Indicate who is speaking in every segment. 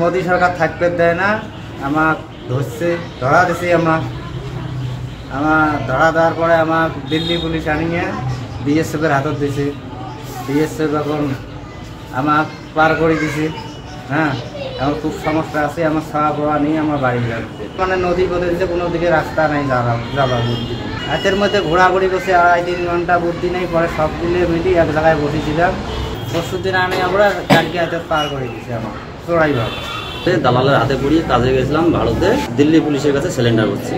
Speaker 1: মোদী সরকার থাকতে দেয় না, আমার ধরা দিছি। আমার ধরা দেওয়ার পরে আমার দিল্লি পুলিশ আনিয়ে বিএসএফের হাতত দিছে। বিএসএফ এখন আমার পার করে দিছে। হ্যাঁ, আমার খুব সমস্যা আছে, আমার খাওয়া পাওয়া নেই, আমার বাড়ি যাচ্ছে মানে নদী পথে দিচ্ছে, কোনো দিকে রাস্তা নাই যাবার বুদ্ধি। রাতের মধ্যে ঘোরাঘুরি করছে 2.5-3 ঘন্টা, বুদ্ধি নেই। পরে সব দিলে মিলিয়ে এক জায়গায় বসেছিলাম। পরশু দিন আনে আমরা কালকে হাতে পার করে দিচ্ছে আমার চোরাইভাবে।
Speaker 2: দালালের হাতে পড়িয়ে কাজে গেছিলাম ভারতে, দিল্লি পুলিশের কাছে সিলিন্ডার করছি।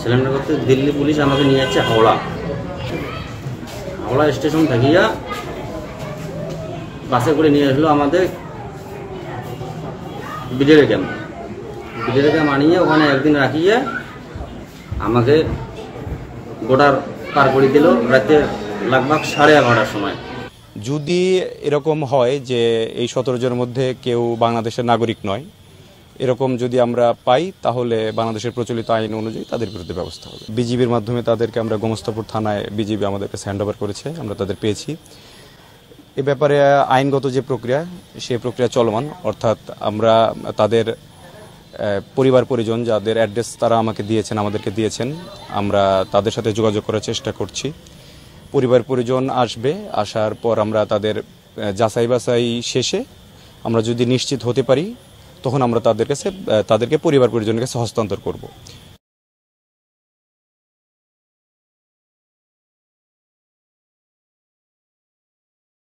Speaker 2: সিলিন্ডার করতে দিল্লি পুলিশ আমাকে নিয়ে যাচ্ছে হাওড়া স্টেশন থাকিয়া বাসে করে নিয়ে আসলো আমাদের বিডিআর ক্যাম্প আনিয়ে ওখানে একদিন রাখিয়ে আমাকে গোটার পার করে দিল রাতে লাগভাগ 11:30টার সময়।
Speaker 3: যদি এরকম হয় যে এই 17 জনের মধ্যে কেউ বাংলাদেশের নাগরিক নয়, এরকম যদি আমরা পাই তাহলে বাংলাদেশের প্রচলিত আইন অনুযায়ী তাদের বিরুদ্ধে ব্যবস্থা হবে। বিজিবির মাধ্যমে তাদেরকে আমরা গোমস্তাপুর থানায় বিজিবি আমাদের কাছে হ্যান্ড ওভার করেছে, আমরা তাদের পেয়েছি। এ ব্যাপারে আইনগত যে প্রক্রিয়া, সেই প্রক্রিয়া চলমান। অর্থাৎ আমরা তাদের পরিবার পরিজন যাদের অ্যাড্রেস তারা আমাদেরকে দিয়েছেন, আমরা তাদের সাথে যোগাযোগ করার চেষ্টা করছি। পরিবার পরিজন আসবে, আসার পর আমরা তাদের যাচাই বাছাই শেষে আমরা যদি নিশ্চিত হতে পারি তখন আমরা তাদেরকে পরিবার পরিজনের কাছে হস্তান্তর করব।